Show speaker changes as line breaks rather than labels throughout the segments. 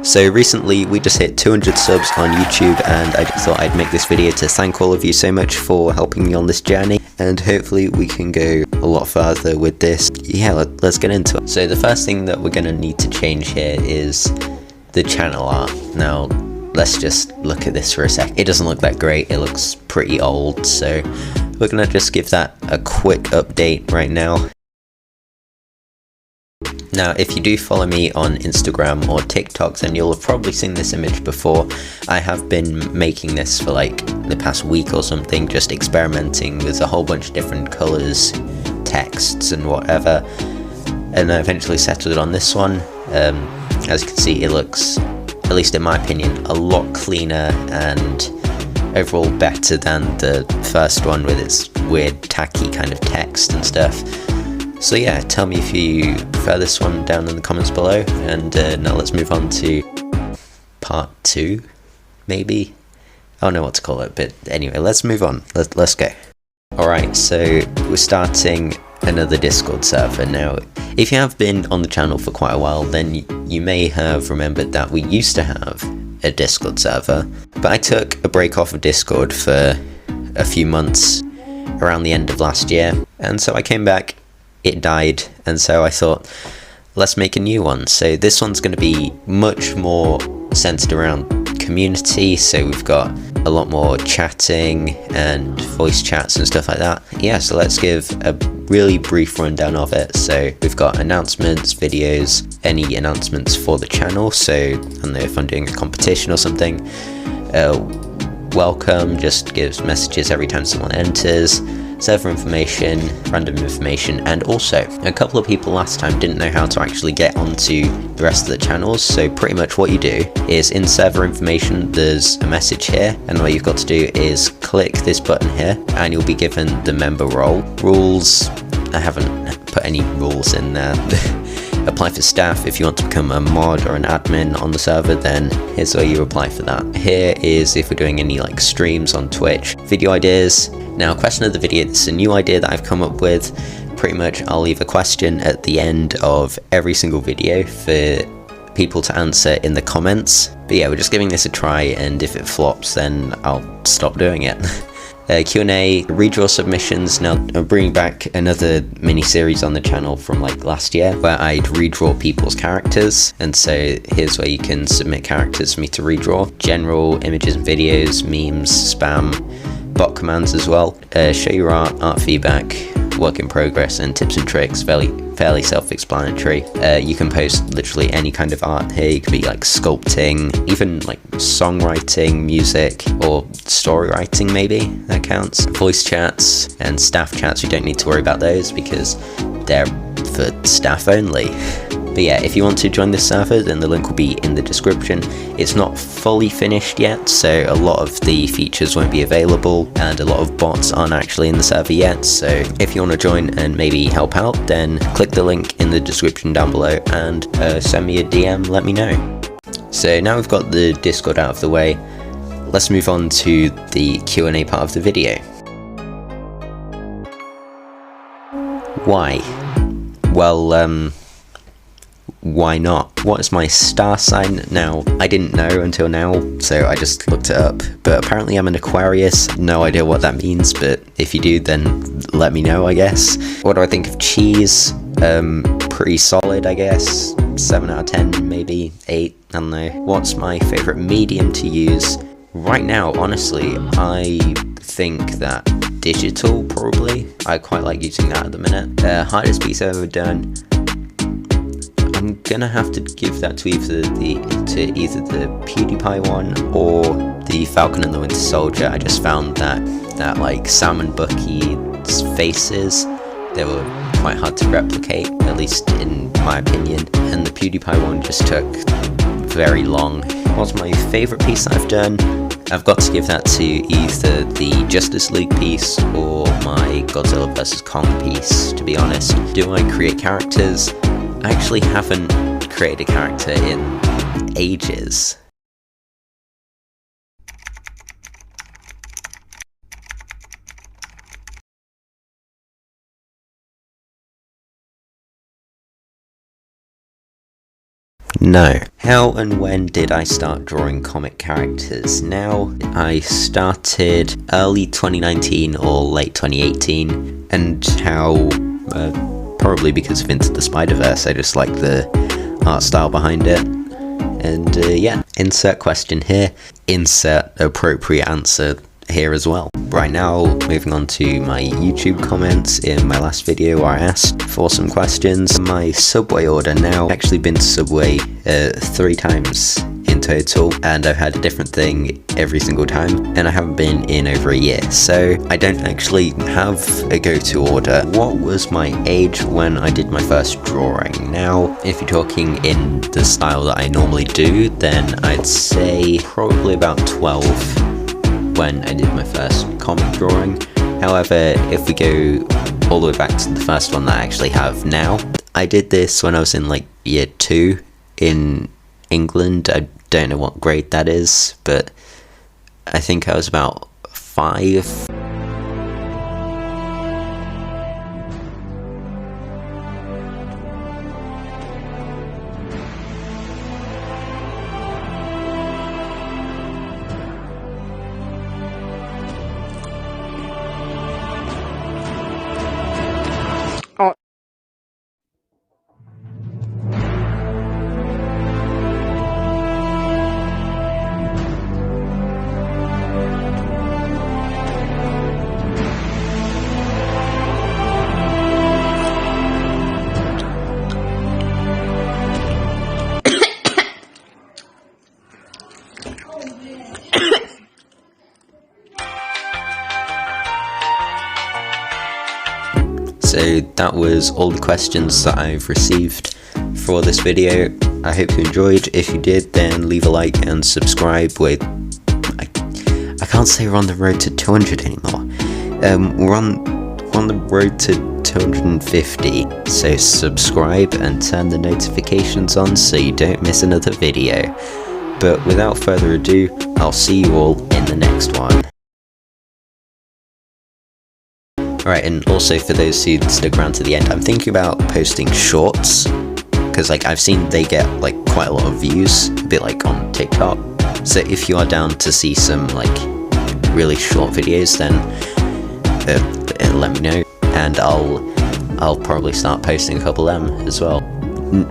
So recently we just hit 200 subs on YouTube, and I just thought I'd make this video to thank all of you so much for helping me on this journey, and hopefully we can go a lot further with this. Yeah, let's get into it. So the first thing that we're going to need to change here is the channel art. Now let's just look at this for a sec. It doesn't look that great, it looks pretty old, so we're going to just give that a quick update right now. Now, if you do follow me on Instagram or TikTok, then you'll have probably seen this image before. I have been making this for like the past week or something, just experimenting with a whole bunch of different colours, texts and whatever, and I eventually settled on this one. As you can see, it looks, at least in my opinion, a lot cleaner and overall better than the first one with its weird tacky kind of text and stuff. So yeah, tell me if you prefer this one down in the comments below, and now let's move on to part 2, maybe? I don't know what to call it, but anyway, let's move on, let's go. Alright, so we're starting another Discord server. Now, if you have been on the channel for quite a while, then you may have remembered that we used to have a Discord server, but I took a break off of Discord for a few months around the end of last year, and so I came back. It died, and so I thought, let's make a new one. So this one's going to be much more centered around community, so we've got a lot more chatting and voice chats and stuff like that. Yeah, so let's give a really brief rundown of it. So we've got announcements, videos, any announcements for the channel, so I don't know if I'm doing a competition or something. Welcome just gives messages every time someone enters. Server information, random information, and also a couple of people last time didn't know how to actually get onto the rest of the channels, so pretty much what you do is in server information there's a message here, and what you've got to do is click this button here and you'll be given the member role. Rules, I haven't put any rules in there. Apply for staff. If you want to become a mod or an admin on the server, then here's where you apply for that. Here is if we're doing any like streams on Twitch. Video ideas. Now, question of the video, this is a new idea that I've come up with. Pretty much I'll leave a question at the end of every single video for people to answer in the comments. But yeah, we're just giving this a try, and if it flops then I'll stop doing it. Q&A, redraw submissions. Now I'm bringing back another mini-series on the channel from like last year where I'd redraw people's characters, and so here's where you can submit characters for me to redraw. General images and videos, memes, spam, bot commands as well. Show your art feedback, work in progress, and tips and tricks. Fairly self-explanatory. You can post literally any kind of art here. You could be like sculpting, even like songwriting, music, or story writing, maybe that counts. Voice chats and staff chats, you don't need to worry about those because they're for staff only. But yeah, if you want to join this server, then the link will be in the description. It's not fully finished yet, so a lot of the features won't be available, and a lot of bots aren't actually in the server yet. So if you want to join and maybe help out, then click the link in the description down below and send me a DM, let me know. So now we've got the Discord out of the way, let's move on to the Q&A part of the video. Why? Well, why not? What is my star sign? Now, I didn't know until now, so I just looked it up, but apparently I'm an Aquarius. No idea what that means, but if you do, then let me know, I guess. What do I think of cheese? Pretty solid, I guess. 7 out of 10, maybe 8, I don't know. What's my favourite medium to use? Right now, honestly, I think that digital, probably. I quite like using that at the minute. Hardest piece I've ever done. I'm gonna have to give that to either the PewDiePie one or the Falcon and the Winter Soldier. I just found that like Sam and Bucky's faces, they were quite hard to replicate, at least in my opinion, and the PewDiePie one just took very long. What's my favourite piece I've done? I've got to give that to either the Justice League piece or my Godzilla vs Kong piece, to be honest. Do I create characters? I actually haven't created a character in ages. No. How and when did I start drawing comic characters? Now, I started early 2019 or late 2018, and how, probably because of Into the Spider-Verse, I just like the art style behind it. And yeah, insert question here, insert appropriate answer here as well. Right now, moving on to my YouTube comments in my last video where I asked for some questions. My Subway order now, I've actually been to Subway 3 times in total, and I've had a different thing every single time, and I haven't been in over a year, so I don't actually have a go-to order. What was my age when I did my first drawing? Now, if you're talking in the style that I normally do, then I'd say probably about 12 when I did my first comic drawing. However, if we go all the way back to the first one that I actually have now, I did this when I was in like year 2 in England. I don't know what grade that is, but I think I was about 5. So that was all the questions that I've received for this video. I hope you enjoyed. If you did, then leave a like and subscribe. I can't say we're on the road to 200 anymore. We're on the road to 250. So subscribe and turn the notifications on so you don't miss another video. But without further ado, I'll see you all in the next one. Alright, and also for those who stick around to the end, I'm thinking about posting shorts, because like I've seen they get like quite a lot of views, a bit like on TikTok. So if you are down to see some like really short videos, then let me know, and I'll probably start posting a couple of them as well.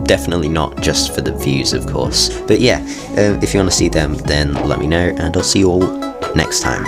Definitely not just for the views, of course, but yeah, if you want to see them, then let me know, and I'll see you all next time.